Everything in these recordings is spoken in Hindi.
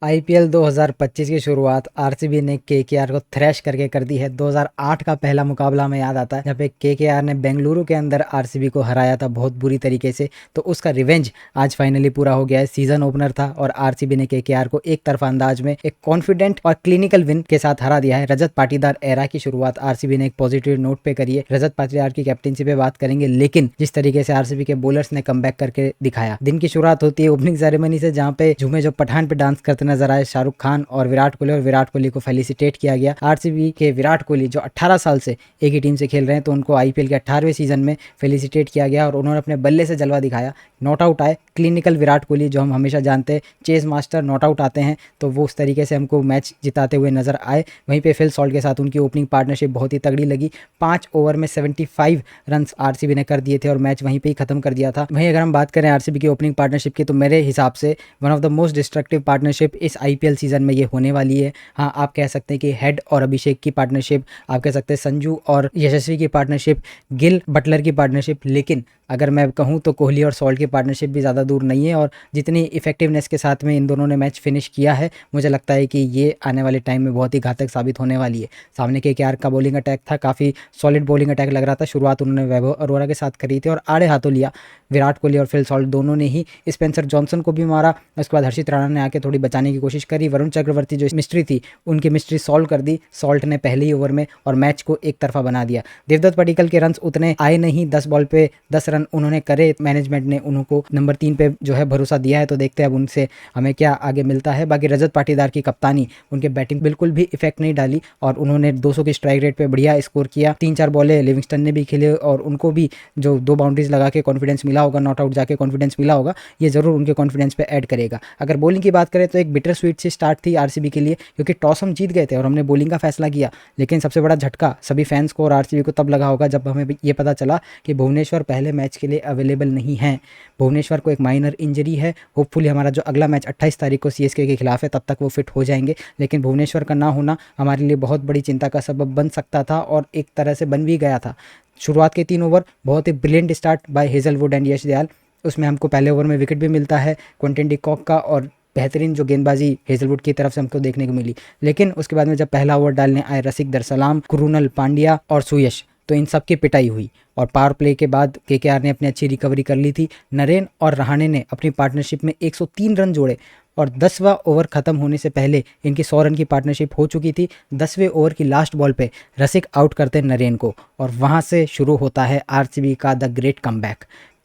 आईपीएल 2025 की शुरुआत आरसीबी ने केकेआर को थ्रैश करके कर दी है। 2008 का पहला मुकाबला हमें याद आता है जहाँ पे केकेआर ने बेंगलुरु के अंदर आरसीबी को हराया था बहुत बुरी तरीके से। तो उसका रिवेंज आज फाइनली पूरा हो गया है। सीजन ओपनर था और आरसीबी ने केकेआर को एक तरफा अंदाज में एक कॉन्फिडेंट और क्लिनिकल विन के साथ हरा दिया है। रजत पाटीदार एरा की शुरुआत आरसीबी ने एक पॉजिटिव नोट पे करी है। रजत पाटीदार की कैप्टनसी पे बात करेंगे, लेकिन जिस तरीके से आरसीबी के बोलर्स ने कमबैक करके दिखाया। दिन की शुरुआत होती है ओपनिंग सेरेमनी से, जहाँ पे झूमे जो पठान पे डांस करते नजर आए शाहरुख खान और विराट कोहली को फेलिसिटेट किया गया। आरसीबी के विराट कोहली जो 18 साल से एक ही टीम से खेल रहे हैं, तो उनको आईपीएल के 18वें सीजन में फेलिसिटेट किया गया और उन्होंने अपने बल्ले से जलवा दिखाया। नॉट आउट आए क्लिनिकल विराट कोहली, जो हम हमेशा जानते हैं चेज मास्टर, नॉट आउट आते हैं, तो वो उस तरीके से हमको मैच जिताते हुए नजर आए। वहीं पे फिल सॉल्ट के साथ उनकी ओपनिंग पार्टनरशिप बहुत ही तगड़ी लगी। 5 ओवर में 75 रन आरसीबी ने कर दिए थे और मैच वहीं पे ही खत्म कर दिया था। वहीं अगर हम बात करें आरसीबी की ओपनिंग पार्टनरशिप की, तो मेरे हिसाब से one of the most destructive partnership इस आईपीएल सीजन में ये होने वाली है। हाँ, आप कह सकते हैं कि हेड और अभिषेक की पार्टनरशिप, आप कह सकते हैं संजू और यशस्वी की पार्टनरशिप, गिल बटलर की पार्टनरशिप, लेकिन अगर मैं कहूँ तो कोहली और सॉल्ट की पार्टनरशिप भी ज़्यादा दूर नहीं है। और जितनी इफेक्टिवनेस के साथ में इन दोनों ने मैच फिनिश किया है, मुझे लगता है कि ये आने वाले टाइम में बहुत ही घातक साबित होने वाली है। सामने केकेआर का बॉलिंग अटैक था, काफ़ी सॉलिड बॉलिंग अटैक लग रहा था। शुरुआत उन्होंने वैभव अरोरा के साथ करी थी और आड़े हाथों लिया। विराट कोहली और फिल सॉल्ट दोनों ने ही स्पेंसर जॉनसन को भी मारा। उसके बाद हर्षित राणा ने आके थोड़ी बचाने की कोशिश करी। वरुण चक्रवर्ती जो मिस्ट्री थी, उनकी मिस्ट्री सॉल्व कर दी सॉल्ट ने पहले ही ओवर में और मैच को एक तरफा बना दिया। देवदत्त पडिक्कल के रन्स उतने आए नहीं, 10 बॉल पे 10 रन उन्होंने करे। मैनेजमेंट ने उनको नंबर 3 पे जो है भरोसा दिया है, तो देखते हैं अब उनसे हमें क्या आगे मिलता है। बाकी रजत पाटीदार की कप्तानी, उनके बैटिंग बिल्कुल भी इफेक्ट नहीं डाली और उन्होंने 200 की स्ट्राइक रेट पे बढ़िया स्कोर किया। 3-4 बॉलें लिविंगस्टन ने भी खेले और उनको भी जो 2 बाउंड्रीज लगा के कॉन्फिडेंस मिला होगा, नॉट आउट जाके कॉन्फिडेंस मिला होगा, ये जरूर उनके कॉन्फिडेंस पे ऐड करेगा। अगर बॉलिंग की बात करें तो एक बिटर स्वीट सी स्टार्ट थी आरसीबी के लिए, क्योंकि टॉस हम जीत गए थे और हमने बॉलिंग का फैसला किया। लेकिन सबसे बड़ा झटका सभी फैंस को और आरसीबी को तब लगा होगा जब हमें ये पता चला कि भुवनेश्वर पहले मैच के लिए अवेलेबल नहीं है। भुवनेश्वर को एक माइनर इंजरी है। होपफुली हमारा जो अगला मैच 28 तारीख को सीएसके के खिलाफ है, तब तक वो फिट हो जाएंगे। लेकिन भुवनेश्वर का ना होना हमारे लिए बहुत बड़ी चिंता का सबब बन सकता था और एक तरह से बन भी गया था। शुरुआत के 3 ओवर बहुत ही brilliant start by Hazlewood and Yash Dayal. उसमें हमको पहले ओवर में विकेट भी मिलता है क्विंटन डी कॉक का और बेहतरीन जो गेंदबाजी हेजलवुड की तरफ से हमको देखने को मिली। लेकिन उसके बाद में जब पहला ओवर डालने आए रसिक दरसलाम, कुरुनल पांड्या और सुयश, तो इन सब की पिटाई हुई और पावर प्ले के बाद केकेआर ने अपनी अच्छी रिकवरी कर ली थी। नरेन और रहाणे ने अपनी पार्टनरशिप में 103 रन जोड़े और 10वां ओवर खत्म होने से पहले इनकी 100 रन की पार्टनरशिप हो चुकी थी। 10वें ओवर की लास्ट बॉल पे रसिक आउट करते नरेन को और वहां से शुरू होता है आरसीबी का द ग्रेट कमबैक।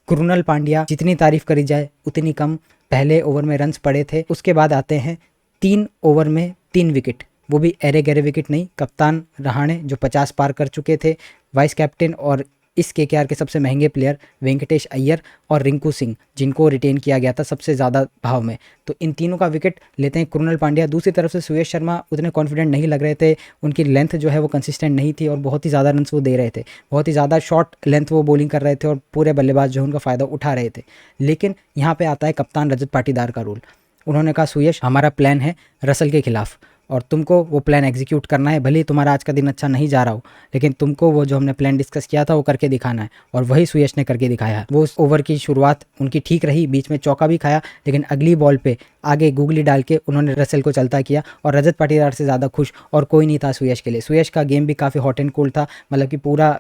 कुरुनल पांड्या, जितनी तारीफ करी जाए उतनी कम। पहले ओवर में रन्स पड़े थे, उसके बाद आते हैं 3 ओवर में 3 विकेट, वो भी एरे गहरे विकेट नहीं। कप्तान रहाणे जो 50 पार कर चुके थे, वाइस कैप्टन और इस केकेआर के सबसे महंगे प्लेयर वेंकटेश अय्यर और रिंकू सिंह, जिनको रिटेन किया गया था सबसे ज़्यादा भाव में, तो इन तीनों का विकेट लेते हैं कुरुनल पांड्या। दूसरी तरफ से सुयश शर्मा उतने कॉन्फिडेंट नहीं लग रहे थे, उनकी लेंथ जो है वो कंसिस्टेंट नहीं थी और बहुत ही ज़्यादा रन्स वो दे रहे थे, बहुत ही ज़्यादा शॉर्ट लेंथ वो बॉलिंग कर रहे थे और पूरे बल्लेबाज जो है उनका फ़ायदा उठा रहे थे। लेकिन यहाँ पर आता है कप्तान रजत पाटीदार का रोल। उन्होंने कहा सुयश, हमारा प्लान है रसल के खिलाफ और तुमको वो प्लान एग्जीक्यूट करना है। भले ही तुम्हारा आज का दिन अच्छा नहीं जा रहा हो, लेकिन तुमको वो जो हमने प्लान डिस्कस किया था वो करके दिखाना है और वही सुयश ने करके दिखाया। वो उस ओवर की शुरुआत उनकी ठीक रही, बीच में चौका भी खाया, लेकिन अगली बॉल पे आगे गूगली डाल के उन्होंने रसल को चलता किया और रजत पाटीदार से ज़्यादा खुश और कोई नहीं था सुयश के लिए। सुयश का गेम भी काफ़ी हॉट एंड कोल्ड था, मतलब कि पूरा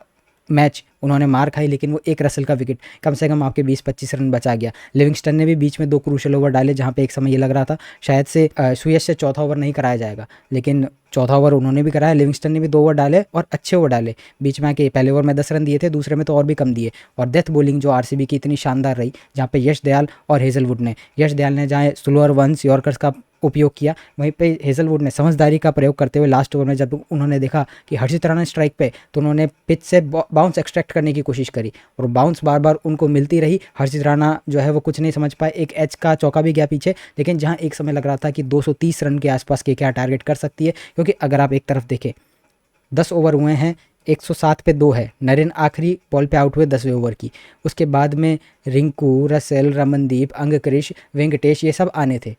मैच उन्होंने मार खाई, लेकिन वो एक रसल का विकेट कम से कम आपके 20-25 रन बचा गया। लिविंगस्टन ने भी बीच में 2 क्रूशल ओवर डाले, जहाँ पे एक समय ये लग रहा था शायद से सुयश से चौथा ओवर नहीं कराया जाएगा, लेकिन चौथा ओवर उन्होंने भी कराया। लिविंगस्टन ने भी 2 ओवर डाले और अच्छे ओवर डाले। बीच में आके पहले ओवर में 10 रन दिए थे, दूसरे में तो और भी कम दिए। और डेथ बॉलिंग जो आरसीबी की इतनी शानदार रही, जहाँ पे यश दयाल और हेजलवुड ने, यश दयाल ने जहाँ स्लोअर वंस यॉर्कर्स का उपयोग किया, वहीं पे हेजलवुड ने समझदारी का प्रयोग करते हुए लास्ट ओवर में जब उन्होंने देखा कि हर्षित राणा स्ट्राइक पे, तो उन्होंने पिच से बाउंस एक्सट्रैक्ट करने की कोशिश करी और बाउंस बार बार उनको मिलती रही। हर्षित राणा जो है वो कुछ नहीं समझ पाए, एक एच का चौका भी गया पीछे, लेकिन जहां एक समय लग रहा था कि 230 रन के आसपास केकेआर टारगेट कर सकती है, क्योंकि अगर आप एक तरफ देखें 10 ओवर हुए हैं, 107 पे 2 है। नरेन आखिरी बॉल पे आउट हुए 10वें ओवर की, उसके बाद में रिंकू, रसेल, रमनदीप, अंगक्रिश, वेंकटेश, ये सब आने थे।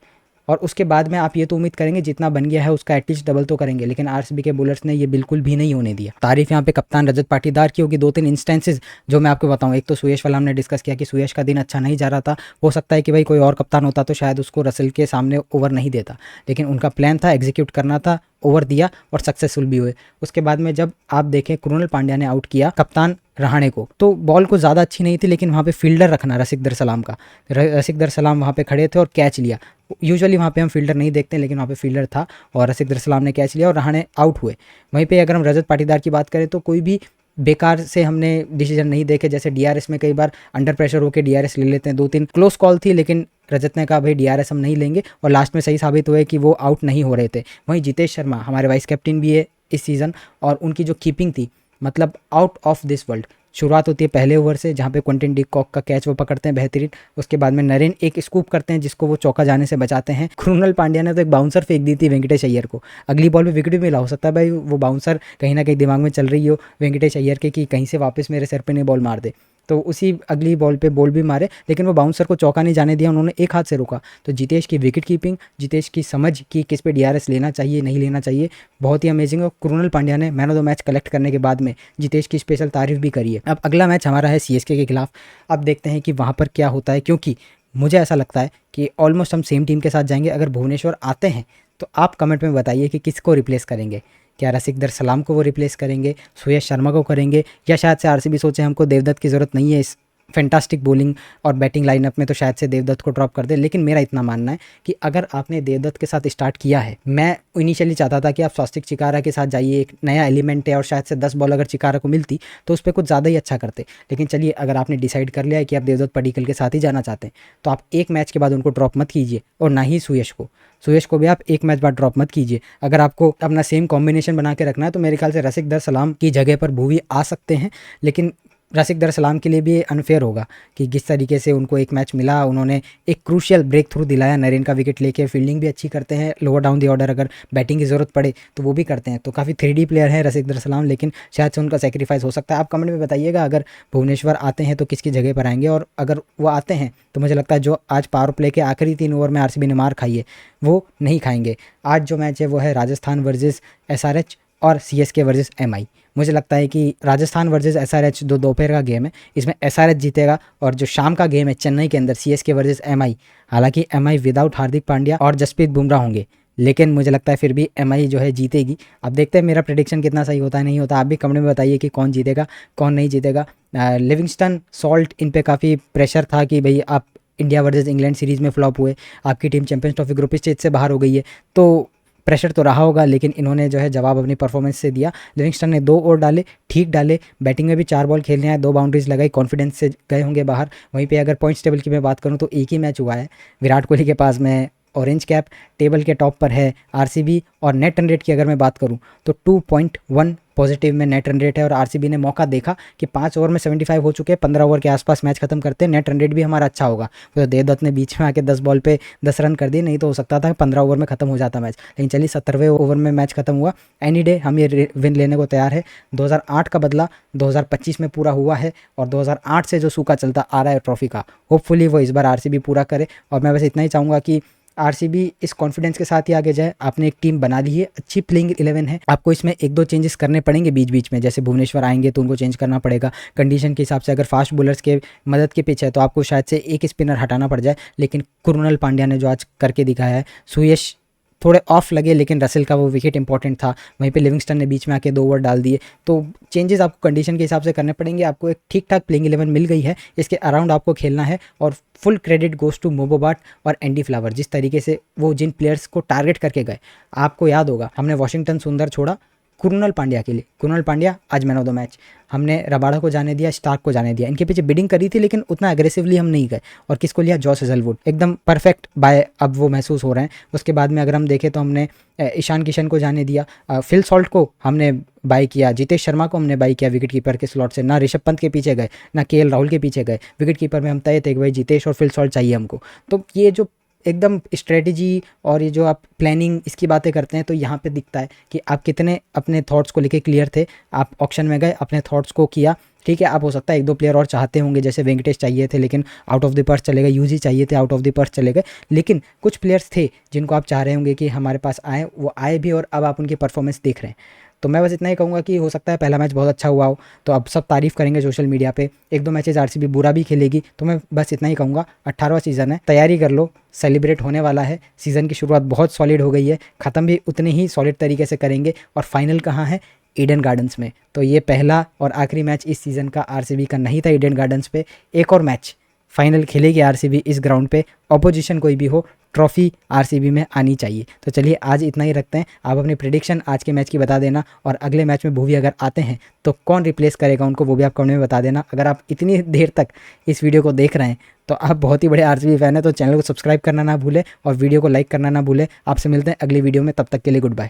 और उसके बाद में आप ये तो उम्मीद करेंगे जितना बन गया है उसका एटलीस्ट डबल तो करेंगे, लेकिन आरसीबी के बॉलर्स ने ये बिल्कुल भी नहीं होने दिया। तारीफ यहाँ पे कप्तान रजत पाटीदार की होगी। 2-3 इंस्टेंसेस जो मैं आपको बताऊं, एक तो सुयश वाला हमने डिस्कस किया कि सुयश का दिन अच्छा नहीं जा रहा था, हो सकता है कि भाई कोई और कप्तान होता तो शायद उसको रसेल के सामने ओवर नहीं देता, लेकिन उनका प्लान था, एग्जीक्यूट करना था, ओवर दिया और सक्सेसफुल भी हुए। उसके बाद में जब आप देखें कृणाल पांड्या ने आउट किया कप्तान रहाणे को, तो बॉल को ज़्यादा अच्छी नहीं थी, लेकिन वहाँ पे फील्डर रखना रसिक दर सलाम का, रसिक दर सलाम वहाँ पे खड़े थे और कैच लिया। यूजुअली वहाँ पे हम फील्डर नहीं देखते, लेकिन वहाँ पे फील्डर था और रसिक दर सलाम ने कैच लिया और रहाणे आउट हुए। वहीं पे अगर हम रजत पाटीदार की बात करें तो कोई भी बेकार से हमने डिसीजन नहीं देखे, जैसे डीआरएस में कई बार अंडर प्रेशर होकर डीआरएस ले लेते हैं। 2-3 क्लोज कॉल थी, लेकिन रजत ने कहा भाई डीआरएस हम नहीं लेंगे और लास्ट में सही साबित हुए कि वो आउट नहीं हो रहे थे। वहीं जितेश शर्मा हमारे वाइस कैप्टन भी है इस सीज़न, और उनकी जो कीपिंग थी मतलब आउट ऑफ दिस वर्ल्ड। शुरुआत होती है पहले ओवर से जहाँ पे क्विंटन डी कॉक का कैच वो पकड़ते हैं बेहतरीन, उसके बाद में नरेन एक स्कूप करते हैं जिसको वो चौका जाने से बचाते हैं। कृणाल पांड्या ने तो एक बाउंसर फेंक दी थी वेंकटेश अय्यर को, अगली बॉल पे विकेट भी मिला, हो सकता है भाई वो बाउंसर कहीं ना कहीं दिमाग में चल रही हो वेंकटेश अय्यर के कि कहीं से वापस मेरे सर पे नहीं बॉल मार दे, तो उसी अगली बॉल पे बॉल भी मारे, लेकिन वो बाउंसर को चौका नहीं जाने दिया, उन्होंने एक हाथ से रोका। तो जितेश की विकेट कीपिंग, जितेश की समझ कि किस पे डीआरएस लेना चाहिए नहीं लेना चाहिए, बहुत ही अमेजिंग है। कृणाल पांड्या ने man of the match collect करने के बाद में जितेश की स्पेशल तारीफ भी करी है। अब अगला मैच हमारा है सीएसके के खिलाफ। अब देखते हैं कि वहाँ पर क्या होता है, क्योंकि मुझे ऐसा लगता है कि ऑलमोस्ट हम सेम टीम के साथ जाएंगे। अगर भुवनेश्वर आते हैं तो आप कमेंट में बताइए कि किसको रिप्लेस करेंगे। क्या रसिक दर सलाम को वो रिप्लेस करेंगे, सुयश शर्मा को करेंगे, या शायद से आरसीबी सोचे हमको देवदत्त की ज़रूरत नहीं है इस फैंटास्टिक बॉलिंग और बैटिंग लाइनअप में, तो शायद से देवदत्त को ड्रॉप कर दे। लेकिन मेरा इतना मानना है कि अगर आपने देवदत्त के साथ स्टार्ट किया है, मैं इनिशियली चाहता था कि आप स्वास्तिक चिकारा के साथ जाइए, एक नया एलिमेंट है और शायद से 10 बॉल अगर चिकारा को मिलती तो उस पर कुछ ज़्यादा ही अच्छा करते। लेकिन चलिए, अगर आपने डिसाइड कर लिया है कि आप देवदत्त पडिक्कल के साथ ही जाना चाहते हैं तो आप एक मैच के बाद उनको ड्रॉप मत कीजिए, और ना ही सुयश को भी आप एक मैच बाद ड्रॉप मत कीजिए। अगर आपको अपना सेम कॉम्बिनेशन बना के रखना है तो मेरे ख्याल से रसिक दर सलाम की जगह पर भुवी आ सकते हैं, लेकिन रसिक दर सलाम के लिए भी अनफेयर होगा कि जिस तरीके से उनको एक मैच मिला, उन्होंने एक क्रूशियल ब्रेक थ्रू दिलाया, नरेन का विकेट लेके, फील्डिंग भी अच्छी करते हैं, लोअर डाउन दी ऑर्डर अगर बैटिंग की ज़रूरत पड़े तो वो भी करते हैं। तो काफ़ी 3D प्लेयर है रसिक दर सलाम, लेकिन शायद से उनका सेक्रीफाइस हो सकता है। आप कमेंट में बताइएगा अगर भुवनेश्वर आते हैं तो किसकी जगह पर आएंगे, और अगर वो आते हैं तो मुझे लगता है जो आज पावर प्ले के आखिरी 3 ओवर में आरसीबी ने मार खाई है वो नहीं खाएंगे। आज जो मैच है वो है राजस्थान वर्सेस एसआरएच और सीएसके वर्सेस एमआई। मुझे लगता है कि राजस्थान वर्सेस एसआरएच दोपहर का गेम है, इसमें एसआरएच जीतेगा, और जो शाम का गेम है चेन्नई के अंदर सीएसके वर्सेस एमआई, हालांकि एमआई विदाउट हार्दिक पांड्या और जसप्रीत बुमराह होंगे, लेकिन मुझे लगता है फिर भी एमआई जो है जीतेगी। अब देखते हैं मेरा प्रेडिक्शन कितना सही होता है नहीं होता। आप भी कमेंट में बताइए कि कौन जीतेगा कौन नहीं जीतेगा। लिविंगस्टन, सॉल्ट, इन पे काफ़ी प्रेशर था कि भाई आप इंडिया वर्सेस इंग्लैंड सीरीज़ में फ्लॉप हुए, आपकी team champions trophy group stage से बाहर हो गई है, तो प्रेशर तो रहा होगा, लेकिन इन्होंने जो है जवाब अपनी परफॉर्मेंस से दिया। लिविंगस्टन ने 2 ओवर डाले, ठीक डाले, बैटिंग में भी 4 बॉल खेलने आए, 2 बाउंड्रीज लगाई, कॉन्फिडेंस से गए होंगे बाहर। वहीं पे अगर पॉइंट्स टेबल की मैं बात करूं तो एक ही मैच हुआ है विराट कोहली के पास में, ऑरेंज कैप, टेबल के टॉप पर है आरसीबी, और नेट रन रेट की अगर मैं बात करूं तो 2.1 पॉजिटिव में नेट रन रेट है, और आरसीबी ने मौका देखा कि 5 ओवर में 75 हो चुके हैं, 15 ओवर के आसपास मैच खत्म करते हैं, नेट रन रेट भी हमारा अच्छा होगा। तो देवदत्त ने बीच में आके 10 बॉल पे 10 रन कर दिए, नहीं तो हो सकता था 15 ओवर में खत्म हो जाता मैच, लेकिन चलिए 17वें ओवर में मैच खत्म हुआ। एनी डे हम ये विन लेने को तैयार है। 2008 का बदला 2025 में पूरा हुआ है, और 2008 से जो सूखा चलता आ रहा है ट्रॉफी का, होपफुली वो इस बार आरसीबी पूरा करे। और मैं बस इतना ही चाहूँगा कि आरसीबी इस कॉन्फिडेंस के साथ ही आगे जाए। आपने एक टीम बना ली है, अच्छी प्लेइंग 11 है, आपको इसमें 1-2 चेंजेस करने पड़ेंगे बीच बीच में, जैसे भुवनेश्वर आएंगे तो उनको चेंज करना पड़ेगा कंडीशन के हिसाब से। अगर फास्ट बॉलर्स के मदद के पीछे है तो आपको शायद से एक स्पिनर हटाना पड़ जाए, लेकिन कृणाल पांड्या ने जो आज करके दिखाया है, सुयश थोड़े ऑफ लगे लेकिन रसेल का वो विकेट इंपॉर्टेंट था, वहीं पे लिविंगस्टन ने बीच में आके 2 ओवर डाल दिए, तो चेंजेस आपको कंडीशन के हिसाब से करने पड़ेंगे। आपको एक ठीक ठाक प्लेइंग 11 मिल गई है, इसके अराउंड आपको खेलना है, और फुल क्रेडिट गोज टू मोबोबाट और एंडी फ्लावर, जिस तरीके से वो जिन प्लेयर्स को टारगेट करके गए। आपको याद होगा हमने वॉशिंगटन सुंदर छोड़ा कृणाल पांड्या के लिए, कृणाल पांड्या आज मैन ऑफ द मैच, हमने रबाडा को जाने दिया, स्टार्क को जाने दिया, इनके पीछे बिडिंग करी थी लेकिन उतना एग्रेसिवली हम नहीं गए, और किसको लिया, जॉस हेजलवुड, एकदम परफेक्ट बाय अब वो महसूस हो रहे हैं। उसके बाद में अगर हम देखें तो हमने ईशान किशन को जाने दिया, फिल सॉल्ट को हमने बाई किया, जितेश शर्मा को हमने बाई किया विकेट कीपर के स्लॉट से, ना ऋषभ पंत के पीछे गए ना केएल राहुल के पीछे गए, विकेट कीपर में हम तय थे कि भाई जितेश और फिल सॉल्ट चाहिए हमको। तो ये जो एकदम स्ट्रेटजी और ये जो आप प्लानिंग इसकी बातें करते हैं, तो यहाँ पे दिखता है कि आप कितने अपने थॉट्स को लेके क्लियर थे। आप ऑक्शन में गए, अपने थॉट्स को किया, ठीक है, आप हो सकता है 1-2 प्लेयर और चाहते होंगे, जैसे वेंकटेश चाहिए थे लेकिन आउट ऑफ द पर्थ चले गए, यूजी चाहिए थे आउट ऑफ द पर्थ चले गए, लेकिन कुछ प्लेयर्स थे जिनको आप चाह रहे होंगे कि हमारे पास आए, वो आए भी और अब आप उनकी परफॉर्मेंस देख रहे हैं। तो मैं बस इतना ही कहूँगा कि हो सकता है पहला मैच बहुत अच्छा हुआ हो, तो अब सब तारीफ़ करेंगे सोशल मीडिया पे, 1-2 मैचेस आरसीबी बुरा भी खेलेगी, तो मैं बस इतना ही कहूँगा 18वां सीज़न है, तैयारी कर लो, सेलिब्रेट होने वाला है। सीज़न की शुरुआत बहुत सॉलिड हो गई है, ख़त्म भी उतने ही सॉलिड तरीके से करेंगे, और फाइनल कहाँ है? ईडन गार्डन्स में। तो ये पहला और आखिरी मैच इस सीज़न का आरसीबी का नहीं था ईडन गार्डन्स पे, एक और मैच फाइनल खेलेगी आरसीबी इस ग्राउंड पे, ऑपोजिशन कोई भी हो, ट्रॉफी आरसीबी में आनी चाहिए। तो चलिए आज इतना ही रखते हैं, आप अपनी प्रेडिक्शन आज के मैच की बता देना, और अगले मैच में भुवी अगर आते हैं तो कौन रिप्लेस करेगा उनको, वो भी आप कमेंट में बता देना। अगर आप इतनी देर तक इस वीडियो को देख रहे हैं तो आप बहुत ही बड़े आरसीबी फैन हैं, तो चैनल को सब्सक्राइब करना ना भूलें और वीडियो को लाइक करना ना भूलें। आपसे मिलते हैं अगली वीडियो में, तब तक के लिए गुड बाय।